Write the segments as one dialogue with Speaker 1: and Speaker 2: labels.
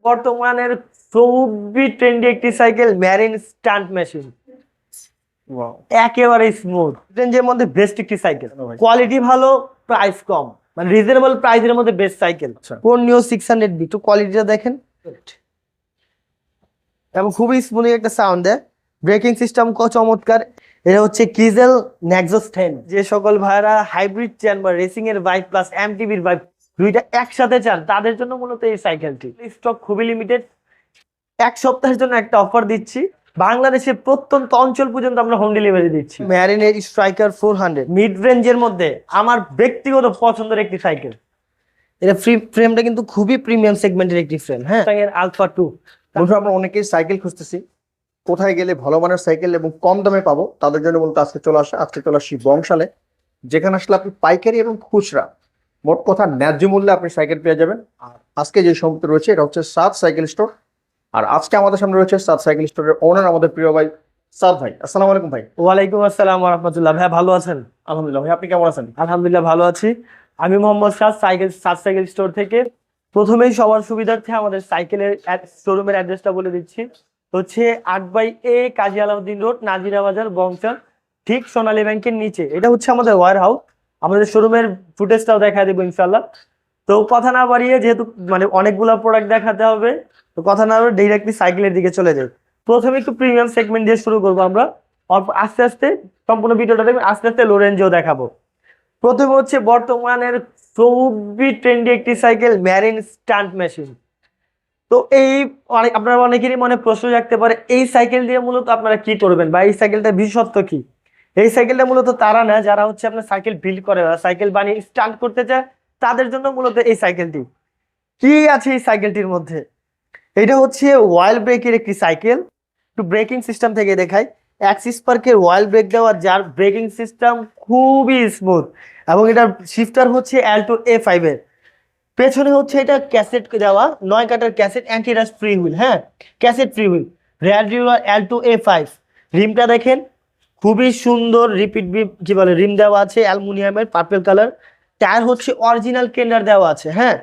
Speaker 1: বর্তমানের খুবই ট্রেন্ডি একটি সাইকেল ম্যারিন স্টান্ট মেশিন। একেবারে স্মুথ রেঞ্জের মধ্যে বেস্ট একটি সাইকেল, কোয়ালিটি ভালো, প্রাইস কম, মানে রিজনেবল প্রাইসের মধ্যে বেস্ট সাইকেল। কোন নিও 600 একটু কোয়ালিটিটা দেখেন এবং খুবই স্মুথ একটা সাউন্ড দেয়। ব্রেকিং সিস্টেম চমৎকার। এটা হচ্ছে কিজেল নেক্সাস 10। যে সকল ভাইরা হাইব্রিড চান বা রেসিং এর বাইক প্লাস এমটিবির বাইক দুইটা একসাথে চান তাদের জন্য মূলত এই সাইকেলটি। স্টক খুবই লিমিটেড, এক সপ্তাহের জন্য একটা অফার দিচ্ছি, বাংলাদেশের প্রত্যন্ত অঞ্চল পর্যন্ত আমরা হোম ডেলিভারি দিচ্ছি। ম্যারিনের স্ট্রাইকার 400 মিড রেঞ্জের মধ্যে আমার ব্যক্তিগত পছন্দের একটি সাইকেল। এটা ফ্রেমটা কিন্তু খুবই প্রিমিয়াম সেগমেন্টের একটি ফ্রেম। হ্যাঁ, আলফা 2।
Speaker 2: আমরা অনেকেই সাইকেল খুঁজতেছি, কোথায় গেলে ভালো মানের সাইকেল এবং কম দামে পাবো, তাদের জন্য বলতে আজকে চলে আসি বংশালে, যেখানে আসলে আপনি পাইকারি এবং খুচরা মোট কথা ন্যায্য মূল্যে আপনি সাইকেল পেয়ে যাবেন। আর আজকে যে সম্পত্তি রয়েছে এটা হচ্ছে সাদ সাইকেল স্টোর। আর আজকে আমাদের সামনে রয়েছে সাদ সাইকেল স্টোরের ওনার, আমাদের প্রিয় ভাই সাদ ভাই। আসসালামু আলাইকুম ভাই।
Speaker 1: ওয়ালাইকুম আসসালাম ওয়া রাহমাতুল্লাহ। ভাই ভালো আছেন?
Speaker 2: আলহামদুলিল্লাহ ভাই, আপনি কেমন আছেন?
Speaker 1: আলহামদুলিল্লাহ ভালো আছি। আমি মোহাম্মদ সাদ সাইকেল স্টোর থেকে। প্রথমেই সবার সুবিধার্থে আমাদের সাইকেলের শোরুমের অ্যাড্রেসটা বলে দিচ্ছি। হচ্ছে 8/A কাজী আলাউদ্দিন রোড, নাজিরা বাজার, বংশাল, ঠিক সোনালী ব্যাংকের নিচে। এটা হচ্ছে আমাদের ওয়্যার হাউস। আমাদের শোরুমের ফুটেজটাও দেখা দেবো ইনশাল্লাহ। তো কথা না বাড়িয়ে, যেহেতু মানে অনেকগুলো প্রোডাক্ট দেখাতে হবে, তো কথা না বাড়িয়ে ডিরেক্টলি সাইকেলের দিকে চলে যাই। প্রথমে একটু প্রিমিয়াম সেগমেন্ট দিয়ে শুরু করবো আমরা। আস্তে আস্তে সম্পূর্ণ ভিডিওটা দেখবেন, আস্তে আস্তে লো রেঞ্জেও দেখাবো। প্রথমে হচ্ছে বর্তমানের খুবই ট্রেন্ডি একটি সাইকেল ম্যারিন স্টান্ট মেশিন। তো এই আপনারা অনেকেরই মনে প্রশ্ন রাখতে পারে, এই সাইকেল দিয়ে মূলত আপনারা কি করবেন বা এই সাইকেলটার বিশেষত্ব কি? এই সাইকেলটা মূলত তারা না যারা হচ্ছে আপনার সাইকেল বিল্ড করে, সাইকেল বানিয়ে স্টান্ট করতে চায়, তাদের জন্য মূলত এই সাইকেলটি। কি আছে এই সাইকেলটির মধ্যে? এটা হচ্ছে ওয়াইল ব্রেকের একটি সাইকেল। একটু ব্রেকিং সিস্টেম থেকে দেখাই। অ্যাক্সিস পার্কের ওয়াইল ব্রেক দেওয়া, যার ব্রেকিং সিস্টেম খুবই স্মুথ। এবং এটার শিফটার হচ্ছে অ্যাল্টো A5 এর। পেছনে হচ্ছে এটা ক্যাসেট দেওয়া 9 কাটার cassette, anti rust free wheel. হ্যাঁ, cassette free wheel. Rear derailleur Alto A5। রিমটা দেখেন খুবই সুন্দর, রিপিট কি বলে রিম দেওয়া আছে অ্যালুমিনিয়ামের পার্পল কালার। টায়ার হচ্ছে অরিজিনাল কেন্ডার দেওয়া আছে। হ্যাঁ,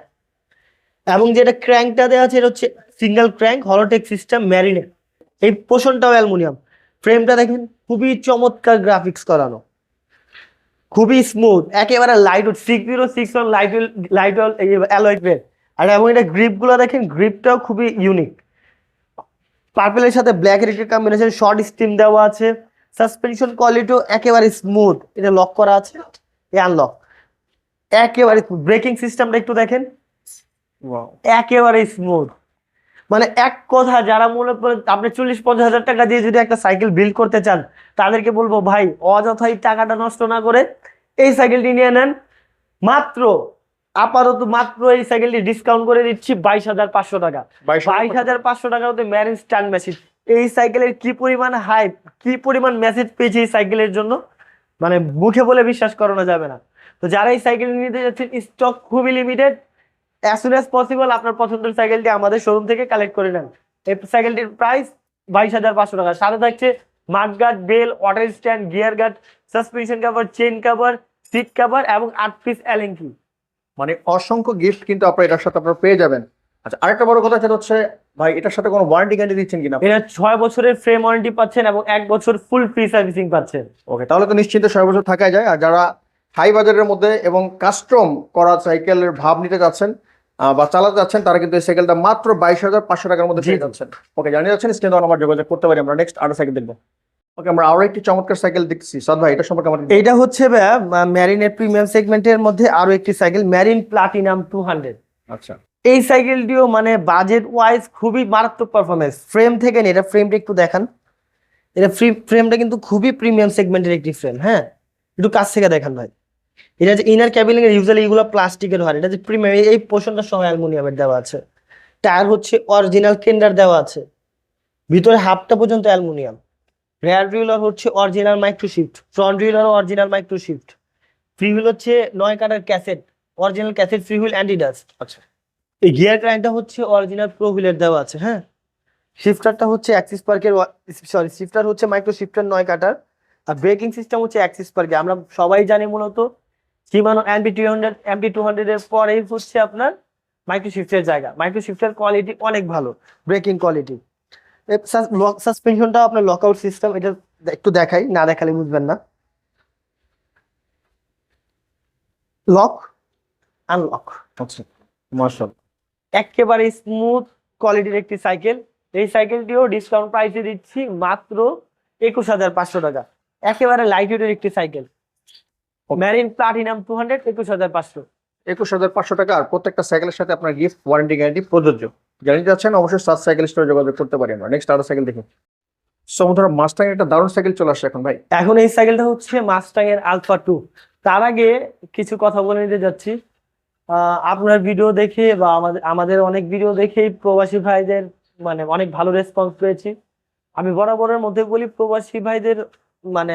Speaker 1: এবং যেটা ক্র্যাঙ্কটা দেওয়া আছে এটা হচ্ছে সিঙ্গেল ক্র্যাঙ্ক হলোটেক সিস্টেম ম্যারিনে। এই পোষণটাও অ্যালুমিনিয়াম। ফ্রেমটা দেখেন খুবই চমৎকার গ্রাফিক্স করানো, খুবই স্মুথ, একেবারে লাইট 6061 লাইট অ্যালয় গ্রেড। আর এবং এটা গ্রিপগুলো দেখেন, গ্রিপটাও খুবই ইউনিক। পার্পেলের সাথে ব্ল্যাকের একটা কম্বিনেশন, শর্ট স্টিম দেওয়া আছে। সাসপেনশন কোয়ালিটিও একেবারে স্মুথ। এটা লক করা আছে, আনলক একেবারে। ব্রেকিং সিস্টেমটা একটু দেখেন, একেবারে স্মুথ। মানে এক কথা, যারা মূলত আপনি 40-50 হাজার টাকা দিয়ে যদি একটা সাইকেল বিল্ড করতে চান, তাদেরকে বলবো ভাই অযথাই টাকাটা নষ্ট না করে এই সাইকেলটি নিয়ে নেন। আপাতত মাত্র এই সাইকেলটি ডিসকাউন্ট করে দিচ্ছি 22,500 টাকা। 22,500 টাকা হতে ম্যারিন স্টান্ট মেশিন। এই সাইকেলের কি পরিমাণ হাইপ, কি পরিমাণ মেসেজ পেয়েছে এই সাইকেলের জন্য, মানে মুখে বলে বিশ্বাস করানো যাবে না। তো যারা এই সাইকেল নিতে যাচ্ছেন, স্টক খুবই limited. as soon as possible আপনার পছন্দের সাইকেলটি আমাদের শোরুম থেকে কালেক্ট করে নেন। এই সাইকেলটির প্রাইস 22,500 টাকা। সাথে থাকছে mudguard, bell, water stand, gear guard, suspension cover, chain cover, seat cover এবং 8 পিস অ্যালেঙ্কি।
Speaker 2: মানে অসংখ্য গিফট কিন্তু আপনার এটার সাথে আপনারা পেয়ে যাবেন। আচ্ছা, আরেকটা বড় কথা সেটা হচ্ছে ভাই, এটার সাথে কোনো ওয়ারেন্টি গ্যারান্টি দিচ্ছেন কিনা?
Speaker 1: এটা 6 বছরের ফ্রেম ওয়ারেন্টি পাচ্ছেন এবং 1 বছর ফুল ফ্রি সার্ভিসিং পাচ্ছেন।
Speaker 2: ওকে, তাহলে তো নিশ্চিন্তে 6 বছর থাকা যায়। আর যারা হাই বাজারের মধ্যে এবং কাস্টম করা সাইকেলের ভাব নিতে যাচ্ছেন বা চালাতে যাচ্ছেন, তারা কিন্তু এই সাইকেলটা মাত্র 22,500 টাকার মধ্যে পেয়ে যাচ্ছেন। ওকে, জানিয়ে যাচ্ছেন স্ক্রিনে আমার যোগাযোগ করতে পারি। আমরা নেক্সট আরো সাইকেল দেখবো। ওকে, আমরা আরো একটি চমৎকার সাইকেল দেখছি। সাদ ভাই, এটা সম্পর্কে আমাদের
Speaker 1: এইটা হচ্ছে ম্যারিনের প্রিমিয়াম সেগমেন্টের মধ্যে আরো একটি সাইকেল ম্যারিন প্লাটিনাম 200।
Speaker 2: আচ্ছা,
Speaker 1: এই সাইকেলটিও মানে বাজেট ওয়াইজ খুবই মারাত্মক পারফরমেন্স। ফ্রেম থেকে নিয়ে এটা ফ্রেমটা একটু দেখান। এটা ফ্রেমটা কিন্তু খুবই প্রিমিয়াম সেগমেন্টের একটি ফ্রেম। হ্যাঁ, একটু কাছ থেকে দেখান ভাই। এটা যে ইনার ক্যাবিলিং এর ইউজুয়ালি এগুলো প্লাস্টিকের হয়, এটা যে প্রিমিয়াম এই পোর্শনটা সহ অ্যালুমিনিয়ামের দেওয়া আছে। টায়ার হচ্ছে অরিজিনাল কেন্ডার দেওয়া আছে, ভিতরে হাফটা পর্যন্ত অ্যালুমিনিয়াম। রেয়ার হুইলার হচ্ছে অরিজিনাল মাইক্রো শিফট, ফ্রন্ট হুইলারও original micro shift. Free wheel হচ্ছে 9 কাটার cassette, original cassette free wheel Adidas.
Speaker 2: আচ্ছা,
Speaker 1: এই গিয়ার ক্র্যাঙ্কটা হচ্ছে অরিজিনাল প্রো হুইলের দেওয়া আছে। হ্যাঁ, শিফটারটা হচ্ছে অ্যাক্সিস পার্কের, শিফটার হচ্ছে মাইক্রো শিফটার 9 কাটার। আর ব্রেকিং সিস্টেম হচ্ছে অ্যাক্সিস পার্কে। আমরা সবাই জানি মূলত শিমানো MB200 এর পরেই হচ্ছে আপনার মাইক্রোশিফটের জায়গা, মাইক্রোশিফটের কোয়ালিটি অনেক ভালো, ব্রেকিং কোয়ালিটি। সাসপেনশনটা আপনার লকআউট সিস্টেম, এটা একটু দেখাই, না দেখালে বুঝবেন না। লক আনলক,
Speaker 2: আচ্ছা, মাশাআল্লাহ।
Speaker 1: একেবারে স্মুথ কোয়ালিটির একটি সাইকেল। এই সাইকেলটিও ডিসকাউন্ট প্রাইসে দিচ্ছি মাত্র 21,500 টাকা। একেবারে লাইট ওয়েটের একটি সাইকেল, মেরিন প্লাটিনাম 200, 21,500।
Speaker 2: 21,500 টাকা। আর প্রত্যেকটা সাইকেলের সাথে আপনার গিফট, ওয়ারেন্টি, গ্যারান্টি প্রযোজ্য। জানিয়ে যাচ্ছেন অবশ্যই সাত সাইকেল স্টোরে যোগাযোগ করতে পারি আমরা। নেক্সট আরো সাইকেল দেখি। সমুদ্র মাস্টাং একটা দারুণ সাইকেল চলে আসছে এখন ভাই।
Speaker 1: এখন এই সাইকেলটা হচ্ছে মাস্টাং এর আলফা 2। তার আগে কিছু কথা বলে নিতে যাচ্ছি। আপনার ভিডিও দেখে বা আমাদের অনেক ভিডিও দেখেই প্রবাসী ভাইদের মানে অনেক ভালো রেসপন্স পেয়েছি। আমি বরাবরের মধ্যে বলি, প্রবাসী ভাইদের মানে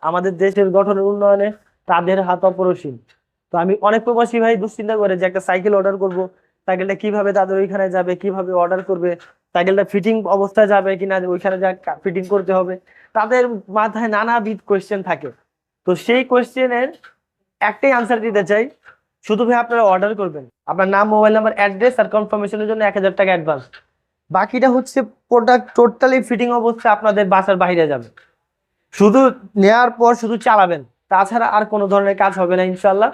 Speaker 1: আমাদের দেশের গঠনের উন্নয়নে তাদের হাত অপরিসীম। তো আমি অনেক প্রবাসী ভাই দুশ্চিন্তা করে যে একটা সাইকেল অর্ডার করব, সাইকেলটা কিভাবে তাদের ওইখানে যাবে, কিভাবে অর্ডার করবে, সাইকেলটা ফিটিং অবস্থায় যাবে কিনা, ওইখানে যা ফিটিং করতে হবে, তাদের মাথায় নানাবিধ কোয়েশ্চেন থাকে। তো সেই কোয়েশ্চেনের একটাই আনসার দিতে চাই, শুধু ভাই আপনারা অর্ডার করবেন, আপনার নাম, মোবাইল নাম্বার, অ্যাড্রেস আর কনফার্মেশনের জন্য 1,000 টাকা অ্যাডভান্স। বাকিটা হচ্ছে প্রোডাক্ট টোটালি ফিটিং অবস্থায় আপনাদের বাসার বাইরে যাবে, শুধু নেওয়ার পর শুধু চালাবেন, তাছাড়া আর কোনো ধরনের কাজ হবে না ইনশাল্লাহ।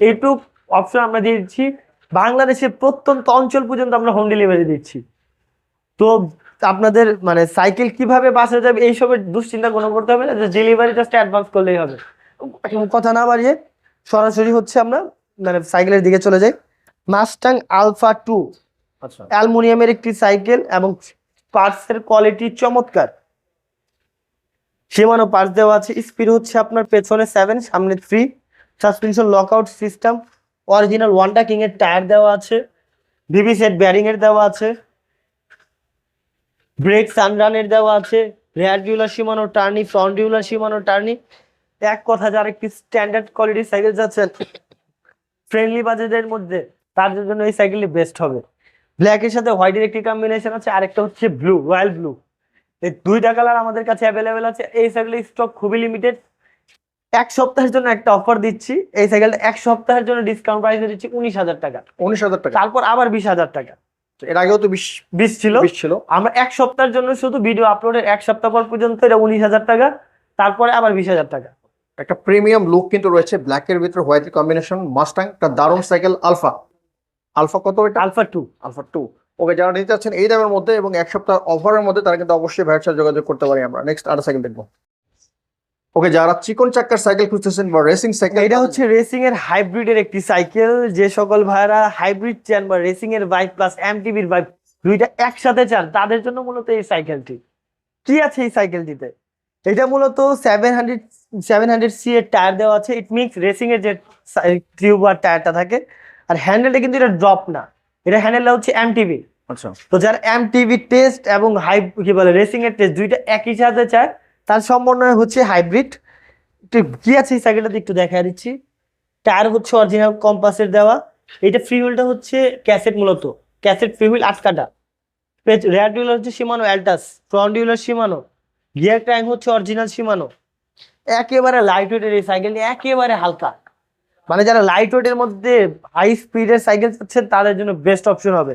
Speaker 1: এইটুক অপশন আমরা দিয়ে দিচ্ছি। বাংলাদেশের প্রত্যন্ত অঞ্চল পর্যন্ত আমরা হোম ডেলিভারি দিচ্ছি। তো আপনাদের মানে সাইকেল কিভাবে বাসা যাবে এইসবের দুশ্চিন্তা কোনো করতে হবে না, ডেলিভারি জাস্ট অ্যাডভান্স করলেই হবে। কথা না বাড়িয়ে সরাসরি হচ্ছে আমরা মানে সাইকেলের দিকে চলে যাই। মাস্টাং আলফা 2
Speaker 2: আচ্ছা,
Speaker 1: অ্যালুমিনিয়ামের একটি সাইকেল এবং পার্টসের কোয়ালিটি চমৎকার। সীমানো পার্টস দেওয়া আছে। স্পিড হচ্ছে আপনার পেছনে 7, সামনে 3, suspension lockout system, original Wanda king এর টায়ার দেওয়া আছে, ভিভি সেট ব্যারিং এর দেওয়া আছে, ব্রেক সানরানের দেওয়া আছে, রেয়ার ডিউলার সীমানো টার্নি, ফ্রন্ট ডিউলার সীমানো টার্নি। এক কথা, যার একটি স্ট্যান্ডার্ড কোয়ালিটির সাইকেল যাচ্ছেন ফ্রেন্ডলি বাজেটের মধ্যে, তার জন্য এই সাইকেলটি বেস্ট হবে। ব্ল্যাকের সাথে হোয়াইটের একটি কম্বিনেশন আছে, আরেকটা হচ্ছে ব্লু, রয়্যাল ব্লু। এই দুইটা কালার আমাদের কাছে অ্যাভেলেবেল আছে। এই সাইকেলের স্টক খুবই লিমিটেড। 1 সপ্তাহের জন্য একটা অফার দিচ্ছি। এই সাইকেলটা 1 সপ্তাহের জন্য ডিসকাউন্ট প্রাইসে দিচ্ছি 19,000 টাকা,
Speaker 2: 19,000 টাকা।
Speaker 1: তারপর আবার 20,000 টাকা।
Speaker 2: এর আগেও তো
Speaker 1: 20 ছিল।
Speaker 2: 20 ছিল।
Speaker 1: আমরা 1 সপ্তাহের জন্য শুধু ভিডিও আপলোডের 1 সপ্তাহ পর পর্যন্ত এটা 19,000 টাকা, তারপরে আবার 20,000 টাকা।
Speaker 2: একটা প্রিমিয়াম লুক কিন্তু রয়েছে ব্ল্যাকের ভিতরে হোয়াইটের কম্বিনেশন। মাস্টাং একটা দারুণ সাইকেল। আলফা, আলফা কত এটা?
Speaker 1: আলফা 2।
Speaker 2: আলফা 2। ওকে, যারা নিতে চাচ্ছেন এই দামের মধ্যে এবং 1 সপ্তাহ অফারের মধ্যে, তারা কিন্তু অবশ্যই ভাইয়ের সাথে যোগাযোগ করতে পারি আমরা। নেক্সট আরো সাইকেল দেখবো। ওকে, যারা চিকন চাক্কার সাইকেল খুঁজতেছেন বা রেসিং সাইকেল,
Speaker 1: এটা হচ্ছে রেসিং এর হাইব্রিডের একটি সাইকেল। যে সকল ভাইরা হাইব্রিড চান বা রেসিং এর বাইক প্লাস এমটিবির বাইক দুইটা একসাথে চান, তাদের জন্য মূলত এই সাইকেলটি। কি আছে এই সাইকেলটিতে? এটা মূলত 700 সি এর টায়ার দেওয়া আছে। ইট মিক্স রেসিং এর যে টিউব আর টায়ারটা থাকে। আর হ্যান্ডেলটা কিন্তু এটা ড্রপ না, এটা হ্যান্ডেলটা হচ্ছে এমটিবি।
Speaker 2: আচ্ছা,
Speaker 1: তো যারা এমটিবি টেস্ট এবং কি বলে রেসিং এর টেস্ট দুইটা একই সাথে চায়, তার সমন্বয় হচ্ছে হাইব্রিড। কি আছে এই সাইকেলটাতে একটু দেখা দিচ্ছি। টায়ার হচ্ছে অরিজিনাল কম্পাসের দেওয়া। এটা ফ্রি হুইলটা হচ্ছে ক্যাসেট, মূলত ক্যাসেট ফ্রি হুইল 8 কাটা। রেয়ার ডিউলার হচ্ছে Shimano Altus, front derailleur Shimano, gear tank হচ্ছে অরিজিনাল শিমানো। একেবারে লাইট ওয়েটের এই সাইকেলটি, একেবারে হালকা। মানে যারা লাইট ওয়েটের মধ্যে হাই স্পিডের সাইকেল চাচ্ছেন তাদের জন্য বেস্ট অপশন হবে।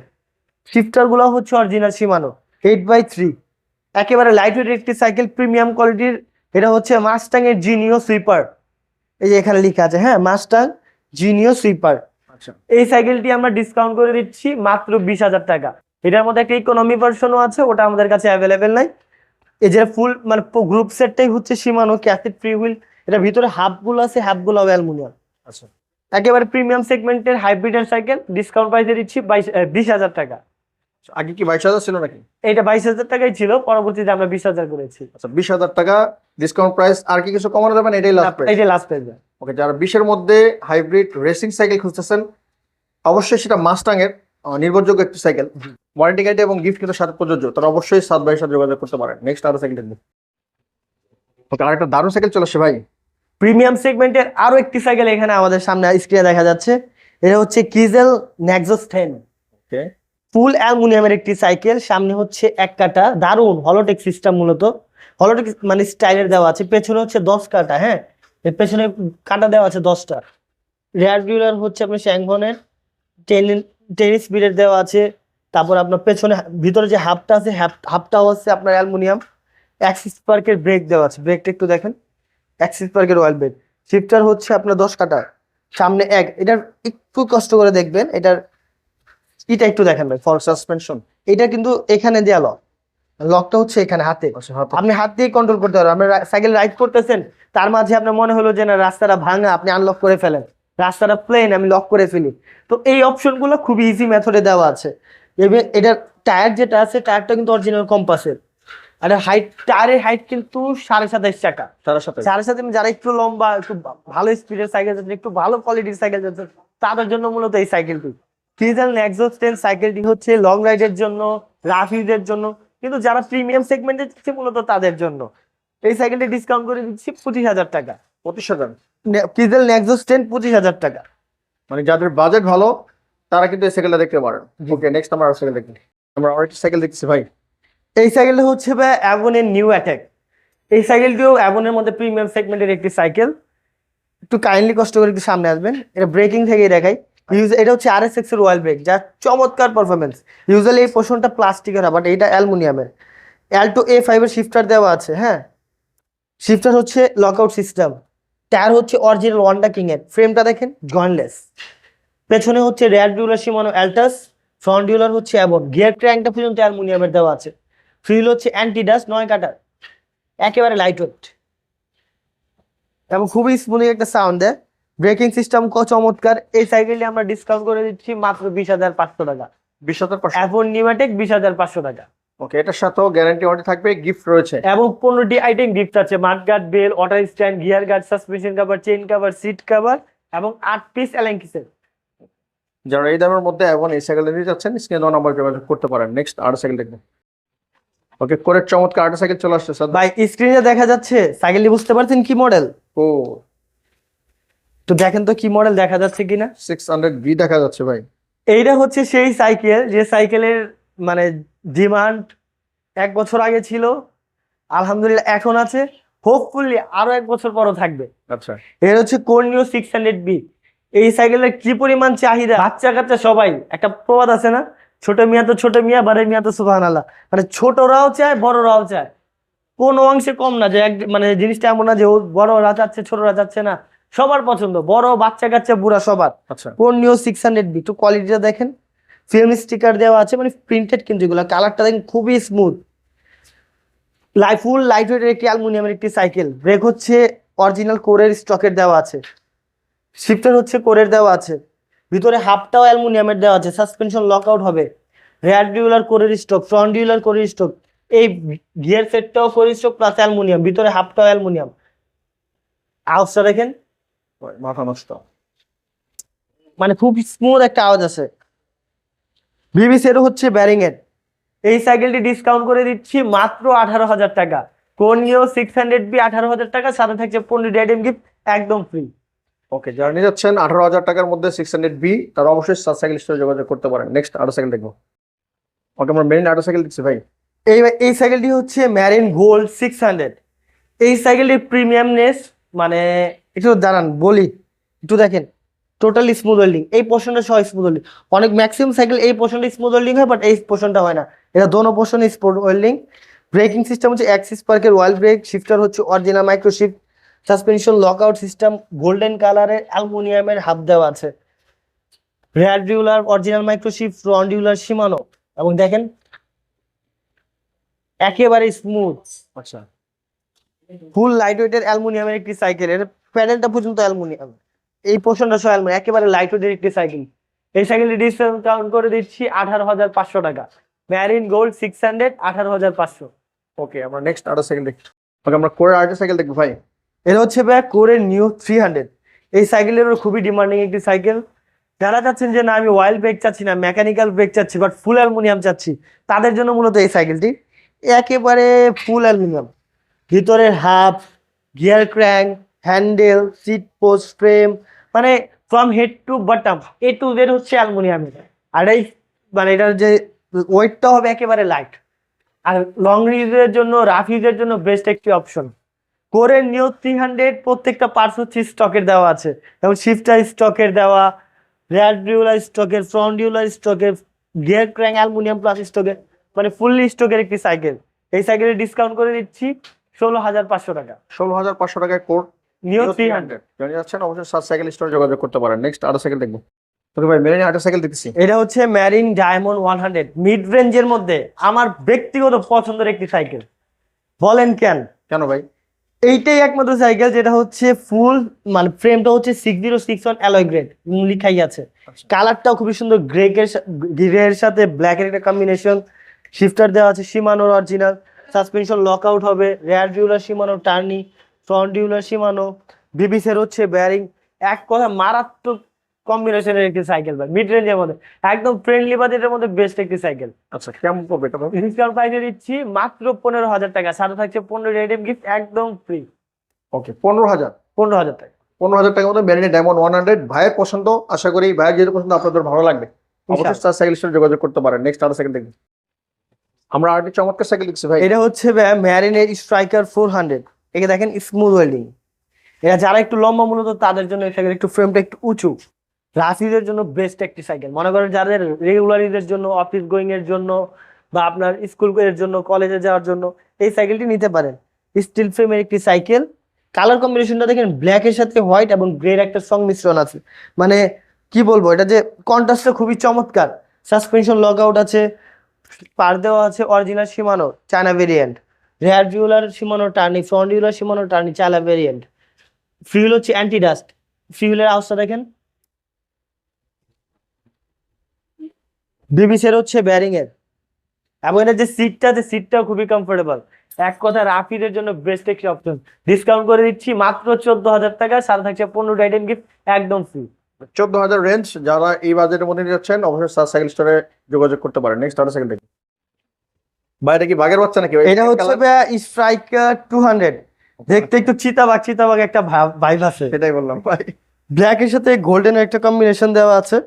Speaker 1: শিফটার গুলো হচ্ছে অরিজিনাল শিমানো 8x3, একেবারে লাইট ওয়েটের একটি সাইকেল, প্রিমিয়াম কোয়ালিটির। এটা হচ্ছে মাস্টাং এর জিনিও সুইপার। এই যে এখানে লেখা আছে, হ্যাঁ, মাস্টাং জিনিও সুইপার।
Speaker 2: আচ্ছা,
Speaker 1: এই সাইকেলটি আমরা ডিসকাউন্ট করে দিচ্ছি মাত্র 20,000 টাকা। এটার মধ্যে একটা ইকোনমি ভার্সনও আছে, ওটা আমাদের কাছে অ্যাভেলেবেল নাই। এই যে ফুল মানে গ্রুপ সেটটাই হচ্ছে শিমানো ক্যাসেট ফ্রি হুইল। এটা ভিতরে হাবগুলো আছে, হাবগুলো অ্যালুমিনিয়াম।
Speaker 2: আচ্ছা।
Speaker 1: একেবারে প্রিমিয়াম সেগমেন্টের হাইব্রিডের সাইকেল, ডিসকাউন্ট প্রাইসে দিচ্ছি 20,000 টাকা।
Speaker 2: আগে কি 22,000 ছিল নাকি?
Speaker 1: এইটা 22,000 টাকাই ছিল, পরবর্তীতে আমরা 20,000 করেছি।
Speaker 2: আচ্ছা, 20,000 টাকা ডিসকাউন্ট প্রাইস। আর কি কিছু কমানো যাবে না? এটাই লাস্ট প্রাইস।
Speaker 1: এইটা লাস্ট প্রাইস।
Speaker 2: ওকে, যারা 20-এর মধ্যে হাইব্রিড রেসিং সাইকেল খুঁজতেছেন, অবশ্যই সেটা মাস্টাং এর নির্ভরযোগ্য একটি সাইকেল, ওয়ারেন্টি গ্যারান্টি এবং গিফট কিন্তু সাথে প্রযোজ্য, তারা অবশ্যই সাত ভাইয়ের সাথে যোগাযোগ করতে পারেন। নেক্সট আরো সাইকেল দেখবো। ওকে, আর একটা দারুণ সাইকেল চলে আসছে ভাই।
Speaker 1: প্রিমিয়াম সেগমেন্টের আরো একটি সাইকেল এখানে আমাদের সামনে স্ক্রিনে দেখা যাচ্ছে। এটা হচ্ছে কিজেল নেক্সাস 10।
Speaker 2: ওকে,
Speaker 1: ফুল অ্যালুমিনিয়ামের একটি সাইকেল, সামনে হচ্ছে 1 কাটা, দারুণ হলোটেক সিস্টেম, মূলত হলোটেক মানে স্টাইলের দেওয়া আছে। পেছনে হচ্ছে 10 কাটা, হ্যাঁ, এর পেছনে কাটা দেওয়া আছে 10টা। রেয়ার ডিউলার হচ্ছে আপনার শ্যাংভনের, 10 স্পিডের দেওয়া আছে। তারপর আপনার পেছনে ভিতরে যে হাবটা আছে হাবটাও আছে আপনার অ্যালুমিনিয়াম। অ্যাক্সিস পার্কের ব্রেক দেওয়া আছে, ব্রেকটা একটু দেখেন, অ্যাক্সিস পার্কের অয়েল ব্রেক। শিফটার হচ্ছে আপনার 10 কাটা, সামনে এক, এটার একটু কষ্ট করে দেখবেন, এটার এটা একটু দেখেন ভাই,
Speaker 2: ফর সাসপেনশন।
Speaker 1: এটা কিন্তু এখানে দেয়া লক, লকটা হচ্ছে এখানে হাতে, আপনি হাত দিয়ে কন্ট্রোল করতে পারবেন। আপনি সাইকেল রাইড করতেছেন, তার মাঝে আপনার মনে হলো যে না রাস্তাটা ভাঙা, আপনি আনলক করে ফেলেন, রাস্তাটা প্লেন, আমি লক করে ফেলি। তো এই অপশনগুলো খুবই ইজি মেথডে দেওয়া আছে। এটার টায়ার যেটা আছে, টায়ারটা কিন্তু অরিজিনাল কম্পাসের। আর হাইট, টায়ারের হাইট কিন্তু 27.5 চাকা। সাড়ে সাথে যারা একটু লম্বা, একটু ভালো স্পিডের সাইকেল যাচ্ছেন, একটু ভালো কোয়ালিটির সাইকেল যাচ্ছেন, তাদের জন্য মূলত এই সাইকেলটি। ক্রিজাল নেক্সস 10 সাইকেলটি হচ্ছে লং রাইডের জন্য, রাফ ইউজের জন্য, কিন্তু যারা প্রিমিয়াম সেগমেন্টে যাচ্ছে মূলত তাদের জন্য। এই সাইকেলটি ডিসকাউন্ট করে দিচ্ছি 25,000 টাকা।
Speaker 2: 25,000?
Speaker 1: ক্রিজাল নেক্সস 10 25,000 টাকা।
Speaker 2: মানে যাদের বাজেট ভালো তারা কিন্তু এই সাইকেলটা দেখতে পারেন। ওকে, নেক্সট আমরা আর সাইকেল দেখি। আমরা আরেকটা সাইকেল দেখছি ভাই।
Speaker 1: এই সাইকেলটা হচ্ছে ভাই অ্যাভনের নিউ অ্যাটাক। এই সাইকেলটিও অ্যাভনের মধ্যে প্রিমিয়াম সেগমেন্টের একটি সাইকেল। একটু কাইন্ডলি কষ্ট করে একটু সামনে আসবেন, এটা ব্রেকিং থেকেই দেখাই। এটা হচ্ছে RSX এর অয়েল ব্রেক, যার চমৎকার পারফরমেন্স। ইউজুয়ালি এই পোর্শনটা প্লাস্টিকের, বাট এটা অ্যালুমিনিয়ামের। অ্যাল্টো A5 এর শিফটার দেওয়া আছে, হ্যাঁ, শিফটার হচ্ছে লকআউট সিস্টেম। টায়ার হচ্ছে অরিজিনাল ওয়ান্ডা কিং এর, ফ্রেমটা দেখেন জয়েন্টলেস। পেছনে হচ্ছে রেয়ার ডিউলার শিমানো অ্যাল্টাস, ফ্রন্ট ডিউলার হচ্ছে অ্যাবন। গিয়ার ক্র্যাঙ্কটা পর্যন্ত অ্যালুমিনিয়ামের দেওয়া আছে। ফ্রিল হচ্ছে অ্যান্টি ডাস্ট 9 কাটার, একেবারে লাইট ওয়েট এবং খুবই স্মুথিং একটা সাউন্ড দেয়। ব্রেকিং সিস্টেম চমৎকার। এই সাইকেলটি আমরা ডিসকাউন্ট করে দিচ্ছি মাত্র 20,500 টাকা।
Speaker 2: 20,500?
Speaker 1: অ্যাভন নিউম্যাটিক 20,500 টাকা।
Speaker 2: ওকে, এটার সাথেও গ্যারান্টি ওয়ারেন্টি থাকবে, গিফট রয়েছে
Speaker 1: এবং 15টি আইটেম গিফট আছে: mudguard, bell, auto stand, gear guard, suspension cover, chain cover, seat cover এবং 8 পিস অ্যালেঙ্কিসের।
Speaker 2: যারা এই দামের মধ্যে এখন এই সাইকেল নিতে যাচ্ছেন, স্ক্রিনে নাম্বার যোগাযোগ করতে পারেন। নেক্সট আর সাইকেল দেখবেন। ওকে, করে চমৎকার আরেকটা সাইকেল চলে আসছে স্যার।
Speaker 1: ভাই স্ক্রিনে দেখা যাচ্ছে সাইকেলটি, বুঝতে পারছেন কি মডেল?
Speaker 2: ও,
Speaker 1: তো দেখেন তো কি মডেল দেখা যাচ্ছে কিনা।
Speaker 2: 600V দেখা যাচ্ছে ভাই।
Speaker 1: এইটা হচ্ছে সেই সাইকেল যে সাইকেলের মানে ডিমান্ড 1 বছর আগে ছিল, আলহামদুলিল্লাহ এখন আছে, হোপফুলি আরো 1 বছর পরও থাকবে।
Speaker 2: আচ্ছা,
Speaker 1: এর হচ্ছে কর্নিও 600B। এই সাইকেলের কি পরিমাণ চাহিদা, বাচ্চা কাচ্চা সবাই, একটা প্রবাদ আছে না, ছোট মিয়া তো ছোট মিয়া, বাড়ির মিয়া তো সুবহানাল্লাহ। মানে ছোটরাও চায়, বড়রাও চায়, কোনো অংশে কম না। যে মানে জিনিসটা এমন না যে ও বড়রা চাচ্ছে ছোটরা চাচ্ছে না, সবার পছন্দ, বড় বাচ্চা কাচ্চা বুড়া সবার।
Speaker 2: আচ্ছা,
Speaker 1: কর্নিও 600B। তো কোয়ালিটিটা দেখেন, ফিল্ম স্টিকার দেওয়া আছে, মানে প্রিন্টেড, কিন্তু এগুলো কালারটা দেখেন খুবই স্মুথ। ফুল লাইট ওয়েটের একটি অ্যালুমিনিয়ামের একটি সাইকেল। ব্রেক হচ্ছে অরিজিনাল কোরের স্টকের দেওয়া আছে। শিফটার হচ্ছে কোরের দেওয়া আছে। ভিতরে হাফটাও অ্যালুমিনিয়ামের দেওয়া আছে। সাসপেনশন লকআউট হবে। রেয়ার ডিউলার কোরের স্টক, ফ্রন্ট ডিউলার কোরের স্টক। এই গিয়ার সেটটাও কোরের স্টক প্লাস অ্যালুমিনিয়াম, ভিতরে হাফটাও অ্যালুমিনিয়াম। আওয়াজটা দেখেন,
Speaker 2: মাথা নষ্ট।
Speaker 1: মানে খুব স্মুথ একটা আওয়াজ আছে। ভিভিসেরও হচ্ছে ব্যারিং এর। এই সাইকেলটি ডিসকাউন্ট করে দিচ্ছি মাত্র 18,000 টাকা। কোনিও 600B 18,000 টাকা, সাথে থাকছে 15 আইটেম গিফট, একদম ফ্রি।
Speaker 2: ওকে, যারা নিয়ে যাচ্ছেন 18,000 টাকার মধ্যে 600B, তারা অবশ্যই সাত সাইকেল স্টোরে যোগাযোগ করতে পারেন। নেক্সট আরো সাইকেল দেখবো। ওকে, আমরা মেরিন আরো সাইকেল দেখছি ভাই।
Speaker 1: এই সাইকেলটি হচ্ছে ম্যারিন গোল্ড 600। এই সাইকেলটির প্রিমিয়ামনেস মানে একটু দাঁড়ান বলি, একটু দেখেন, টোটালি স্মুথ ওয়েল্ডিং, এই পোর্শনটা সহ স্মুথ ওয়েল্ডিং। অনেক ম্যাক্সিমাম সাইকেল এই পোর্শনটা স্মুথ ওয়েল্ডিং হয়, বাট এই পোর্শনটা হয় না, এটা দোনো পোর্শনে স্মুথ ওয়েল্ডিং। ব্রেকিং সিস্টেম হচ্ছে অ্যাক্সিস পার্কের ওয়াইল ব্রেক। শিফটার হচ্ছে original micro shift. Suspension lockout system, golden কালারের অ্যালুমিনিয়ামের হাব দেওয়া আছে। Rear derailleur original micro shift, front derailleur Shimano. এবং দেখেন একেবারে স্মুথ।
Speaker 2: আচ্ছা,
Speaker 1: ফুল লাইট ওয়েটের অ্যালুমিনিয়ামের একটি সাইকেল, এর প্যাডেলটা পর্যন্ত অ্যালুমিনিয়াম, এই পোর্শনটা সহ অ্যালুমিনিয়াম, একেবারে লাইট ওয়েটের একটি সাইকেল। এই সাইকেলটি ডিসকাউন্ট করে দিচ্ছি 18,500 টাকা। Marine gold 600, 18,500।
Speaker 2: ওকে, আমরা নেক্সট আরো সাইকেল দেখি। ওকে, আমরা কোরে আরেকটা সাইকেল দেখবো ভাই।
Speaker 1: এটা হচ্ছে ব্যাক কোরের নিউ 300। এই সাইকেলের খুবই ডিমান্ডিং একটি সাইকেল। যারা চাচ্ছেন যে না আমি অয়েল ব্রেক চাচ্ছি না, মেকানিক্যাল ব্রেক চাচ্ছি, বাট ফুল অ্যালুমিনিয়াম চাচ্ছি, তাদের জন্য মূলত এই সাইকেলটি। একেবারে ফুল অ্যালুমিনিয়াম, ভিতরের hub, gear crank, handle, seat post, frame, মানে from head to bottom A to Z হচ্ছে অ্যালুমিনিয়ামের। আর এই মানে এটার যে ওয়েটটা হবে একেবারে লাইট, আর লং ইউজের জন্য, রাফ ইউজের জন্য বেস্ট একটি অপশন। কোরের নিউ 300 প্রত্যেকটা পার্টস হচ্ছে স্টকের দেওয়া আছে, যেমন শিফটার স্টকের দেওয়া, রেয়ার ডিউলার স্টকের, ফ্রন্ট ডিউলার স্টকের, গিয়ার ক্র্যাঙ্ক অ্যালুমিনিয়াম প্লাস স্টকের, মানে ফুললি স্টকের একটি সাইকেল। এই সাইকেলের ডিসকাউন্ট করে দিচ্ছি 16,500 টাকা।
Speaker 2: 16,500 টাকায় কোড
Speaker 1: নিও 300।
Speaker 2: জানিয়ে যাচ্ছেন, অবশ্যই সাত সাইকেল স্টোরে যোগাযোগ করতে পারেন। নেক্সট আরো সাইকেল দেখবো। ওকে ভাই, মেরিন আরেকটা সাইকেল দেখতেছি।
Speaker 1: এটা হচ্ছে ম্যারিন ডায়মন্ড 100, মিড রেঞ্জের মধ্যে আমার ব্যক্তিগত পছন্দের একটি সাইকেল। বলেন কেন?
Speaker 2: কেন ভাই?
Speaker 1: এইটাই একমাত্র সাইকেল যেটা হচ্ছে ফুল, মানে ফ্রেমটা হচ্ছে 6061 অ্যালয় গ্রেড লিখাই আছে।
Speaker 2: আচ্ছা।
Speaker 1: কালারটাও খুবই সুন্দর, গ্রের সাথে ব্ল্যাকের একটা কম্বিনেশন। শিফটার দেওয়া আছে শিমানোর অরিজিনাল, সাসপেনশন লক আউট হবে, rear derailleur Shimano Tourney, front derailleur Shimano, বিবিসের হচ্ছে ব্যারিং। এক কথা মারাত্মক কম্বিনেশনের একটি সাইকেল ভাই, মিড রেঞ্জের মধ্যে একদম ফ্রেন্ডলি বাজেটের মধ্যে বেস্ট একটি সাইকেল।
Speaker 2: আচ্ছা, কেমন পড়বে এটা ভাই?
Speaker 1: ডিসকাউন্ট প্রাইসে দিচ্ছি মাত্র 15,000 টাকা, সাথে থাকছে 15 রেডিম গিফট একদম ফ্রি।
Speaker 2: ওকে, 15,000।
Speaker 1: 15,000 টাকা।
Speaker 2: 15,000 টাকার মধ্যে মেরিন ডায়মন্ড 100 ভাইয়ের পছন্দ। আশা করি ভাইয়ের যেহেতু পছন্দ আপনাদের ভালো লাগবে। অবশ্যই সাত সাইকেল স্টোরে যোগাযোগ করতে পারেন। নেক্সট আরো সাইকেল দেখবো। আমরা আরেকটি চমৎকার সাইকেল দেখছি ভাই।
Speaker 1: এটা হচ্ছে ম্যারিনের স্ট্রাইকার 400। একে দেখেন স্মুথ ওয়েল্ডিং। এটা যারা একটু লম্বা মূলত তাদের জন্য এই সাইকেল, একটু ফ্রেমটা একটু উঁচু, রাফিদের জন্য বেস্ট একটি সাইকেল। মনে করেন যাদের রেগুলারিদের জন্য, অফিস গোয়িং এর জন্য, বা আপনার স্কুল এর জন্য, কলেজে যাওয়ার জন্য এই সাইকেলটি নিতে পারেন। স্টিল ফ্রেমের একটি সাইকেল। কালার কম্বিনেশনটা দেখেন, ব্ল্যাক এর সাথে হোয়াইট এবং গ্রের একটা সংমিশ্রণ আছে। মানে কি বলবো, এটা যে কন্ট্রাস্টটা খুবই চমৎকার। সাসপেনশন লক আউট আছে, পার দেওয়া আছে original Shimano China variant, rear derailleur Shimano Tourney, front derailleur Shimano Tourney China variant. ফিউল হচ্ছে অ্যান্টি ডাস্ট। ফিউলের আওয়াজটা দেখেন। বিবিসের হচ্ছে ব্যারিং এর, এবং এর যে সিটটা আছে সিটটাও খুবই কমফোর্টেবল। এক কথা রাফিদের জন্য বেস্ট একটি অপশন। ডিসকাউন্ট করে দিচ্ছি মাত্র 14,000 টাকা, সাথে থাকছে 15 আইটেম গিফট একদম ফ্রি।
Speaker 2: 14,000 রেঞ্জ, যারা এই বাজেটের মধ্যে নিতে যাচ্ছেন অবশ্যই সাত সাইকেল স্টোরে যোগাযোগ করতে পারেন। নেক্সট আরো সাইকেল দেখবো। ভাই, এটা কি বাগের বাচ্চা নাকি ভাই?
Speaker 1: এটা হচ্ছে স্ট্রাইকার 200। দেখতে একটু চিতাবাগ একটা ভাইব আছে।
Speaker 2: সেটাই বললাম ভাই।
Speaker 1: ব্ল্যাক এর সাথে গোল্ডেন একটা কম্বিনেশন দেওয়া আছে।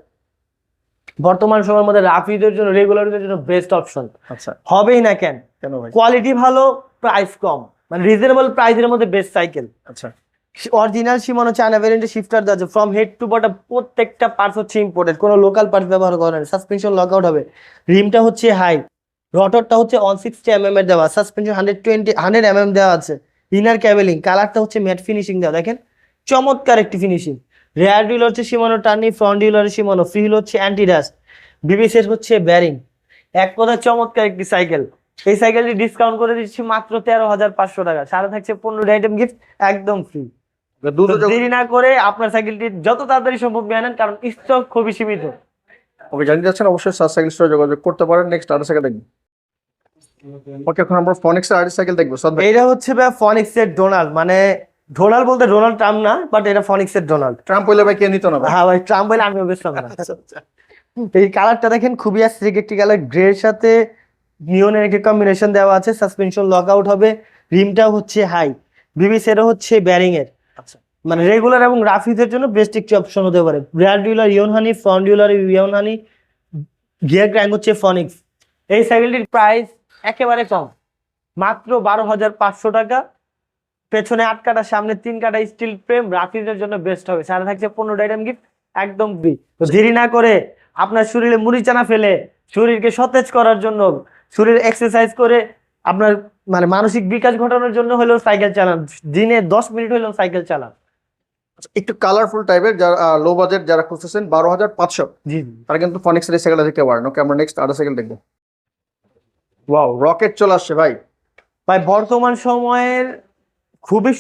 Speaker 1: বর্তমান সময়ের মধ্যে রাফিদের জন্য, রেগুলারদের জন্য বেস্ট অপশন।
Speaker 2: আচ্ছা,
Speaker 1: হবেই না কেন?
Speaker 2: কেন ভাই?
Speaker 1: কোয়ালিটি ভালো, প্রাইস কম, মানে রিজনেবল প্রাইসের মধ্যে বেস্ট সাইকেল।
Speaker 2: আচ্ছা,
Speaker 1: অরিজিনাল শিমানো চায়না ভেরিয়েন্টে শিফটার দেওয়া আছে, ফ্রম হেড টু বটম প্রত্যেকটা পার্টস হচ্ছে ইম্পোর্টেড, কোনো লোকাল পার্টস ব্যবহার করা নেই। সাসপেনশন লক আউট হবে, রিমটা হচ্ছে হাই, রটরটা হচ্ছে 160 mm এর দেওয়া, সাসপেনশন 100 mm দেওয়া আছে, ইনার ক্যাবেলিং, কালারটা হচ্ছে ম্যাট ফিনিশিং দেওয়া, দেখেন চমৎকার একটি ফিনিশিং। রেয়ার ডিউল হচ্ছে Shimano Tourney, front derailleur Shimano, ফিল হচ্ছে অ্যান্টি ডাস্ট, বিবিসের হচ্ছে ব্যারিং। এক কথা চমৎকার একটি সাইকেল। এই সাইকেলটি ডিসকাউন্ট করে দিচ্ছি মাত্র 13,500 টাকা, সাথে থাকছে 15 আইটেম গিফট একদম ফ্রি।
Speaker 2: দ্রুত
Speaker 1: দেরি না করে আপনার সাইকেলটি যত তাড়াতাড়ি সম্ভব নিয়ে আনেন, কারণ স্টক খুবই সীমিত।
Speaker 2: ওকে, জানিয়ে যাচ্ছেন অবশ্যই সাত সাইকেল স্টোরে যোগাযোগ করতে পারেন। নেক্সট আরো সাইকেল দেখবো। ওকে, এখন আমরা ফনিক্স এর আরেকটি সাইকেল দেখবো। সাদ ভাই,
Speaker 1: এটা হচ্ছে ফনিক্স এর ডোনাল্ড, মানে ডোনাল্ড বলতে ডোনাল্ড ট্রাম্প না, বাট এটা ফনিক্স এর ডোনাল্ড।
Speaker 2: ট্রাম্প হইলে ভাই কে নিত না ভাই?
Speaker 1: হ্যাঁ ভাই, ট্রাম্প বলে আমি বেচলাম না। এই কালারটা দেখেন, খুবই অ্যাস্থেটিক একটি কালার, গ্রে এর সাথে নিয়নের একটি কম্বিনেশন দেওয়া আছে। সাসপেনশন লক আউট হবে, রিমটাও হচ্ছে হাই, বিবিসেরও হচ্ছে ব্যারিং এর।
Speaker 2: আচ্ছা,
Speaker 1: মানে রেগুলার এবং রাফিদের জন্য বেস্ট একটি অপশন হতে পারে। রেয়ার ডিউলার ইয়নহানি, ফ্রন্ট ডিউলার ইয়নহানি, গিয়ার ক্র্যাঙ্ক হচ্ছে ফনিক্স। এই সাইকেলটির প্রাইস একেবারে কম, মাত্র 12,500 টাকা। পেছনে 8 কাটা, সামনে 3 কাটা স্টিল ফ্রেম, রাফিদের জন্য বেস্ট হবে। সাথে থাকছে 15 আইটেম গিফট একদম ফ্রি। তো দেরি না করে আপনার শরীরে মুড়ি চানা ফেলে শরীরকে সতেজ করার জন্য, শরীর এক্সারসাইজ করে আপনার মানে মানসিক বিকাশ ঘটানোর জন্য হলেও সাইকেল চালান, দিনে 10 মিনিট হলেও সাইকেল চালান।
Speaker 2: একটু কালারফুল টাইপের, যারা লো বাজেট যারা খুঁজতেছেন 12,500,
Speaker 1: জি
Speaker 2: তারা কিন্তু ফনিক্স এর এই সাইকেলটা দেখতে পারেন। ওকে, আমরা নেক্সট আরো সাইকেল দেখবো। ওয়াও, রকেট চলে আসছে ভাই।
Speaker 1: ভাই, বর্তমান সময়ের খুবই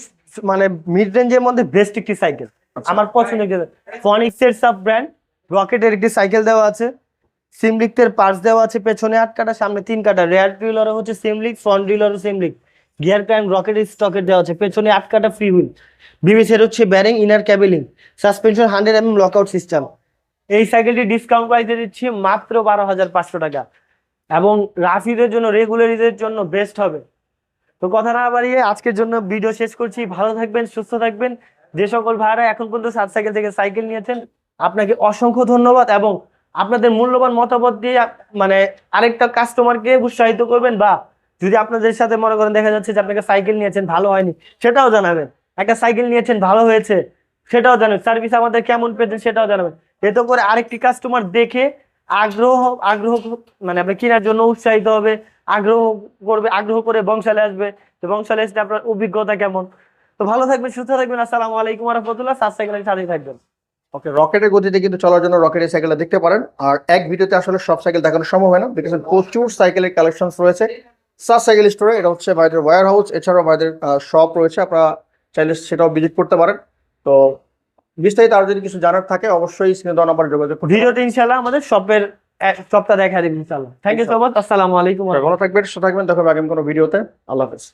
Speaker 1: মানে মিড রেঞ্জের মধ্যে বেস্ট একটি সাইকেল,
Speaker 2: আচ্ছা।
Speaker 1: আমার পছন্দের। ফনিক্স এর সাব ব্র্যান্ড রকেটের একটি সাইকেল দেওয়া আছে, সিমলিকের পার্টস দেওয়া আছে, পেছনে 8 কাটা, সামনে 3 কাটা, রেয়ার ডিউলারও হচ্ছে সিমলিক, ফ্রন্ট ডিউলারও সিমলিক, গিয়ার ক্র্যাঙ্ক রকেটের স্টকের দেওয়া আছে, পেছনে 8 কাটা ফ্রি হুইল, বিবিসের হচ্ছে bearing, inner cabling, suspension 100 mm lockout system. এই সাইকেলটি ডিসকাউন্ট প্রাইসে দিচ্ছি মাত্র 12,500 টাকা, এবং রাফিদের জন্য, রেগুলারিদের জন্য বেস্ট হবে। তো কথা না বাড়িয়ে আজকের জন্য ভিডিও শেষ করছি। ভালো থাকবেন, সুস্থ থাকবেন। যে সকল ভাইরা এখন পর্যন্ত সাত সাইকেল থেকে সাইকেল নিয়েছেন, আপনাকে অসংখ্য ধন্যবাদ, এবং আপনাদের মূল্যবান মতামত দিয়ে মানে আরেকটা কাস্টমারকে উৎসাহিত করবেন, বা যদি আপনাদের সাথে মনে করেন দেখা যাচ্ছে যে আপনাকে সাইকেল নিয়েছেন ভালো হয়নি, সেটাও জানাবেন। একটা সাইকেল নিয়েছেন ভালো হয়েছে, সেটাও জানাবেন। সার্ভিস আমাদের কেমন পেয়েছেন সেটাও জানাবেন। এতে করে আরেকটি কাস্টমার দেখে আগ্রহ আগ্রহ মানে আপনার কেনার জন্য উৎসাহিত হবে, আগ্রহ করে বংশালে আসবে। তো বংশালে এসে আপনার অভিজ্ঞতা কেমন। তো ভালো থাকবেন, সুস্থ থাকবেন। আসসালামু আলাইকুম রহমতুল্লাহ। সাত সাইকেলের সাথেই থাকবেন।
Speaker 2: ওকে, রকেটের গতিতে কিন্তু চলার জন্য রকেটের সাইকেলটা দেখতে পারেন। আর এক ভিডিওতে আসলে সব সাইকেল দেখানো সম্ভব হয় না, বিকজ প্রচুর সাইকেলের কালেকশন রয়েছে সাস সাইকেল স্টোরে। এটা হচ্ছে ভাইদের ওয়্যার হাউস, এছাড়াও ভাইদের শপ রয়েছে, আপনারা চাইলে সেটাও ভিজিট করতে পারেন। তো বিস্তারিত আরো যদি কিছু জানার থাকে অবশ্যই স্ক্রিনে দেওয়া নাম্বারে যোগাযোগ করতে
Speaker 1: ভিডিওতে ইনশাল্লাহ আমাদের শপটা দেখা দিন ইনশাল্লাহ। Thank you so much. আসসালামু আলাইকুম।
Speaker 2: পারেন। ভালো থাকবেন, সুস্থ থাকবেন, দেখা হবে আগামী কোনো ভিডিওতে। আল্লাহ হাফেজ।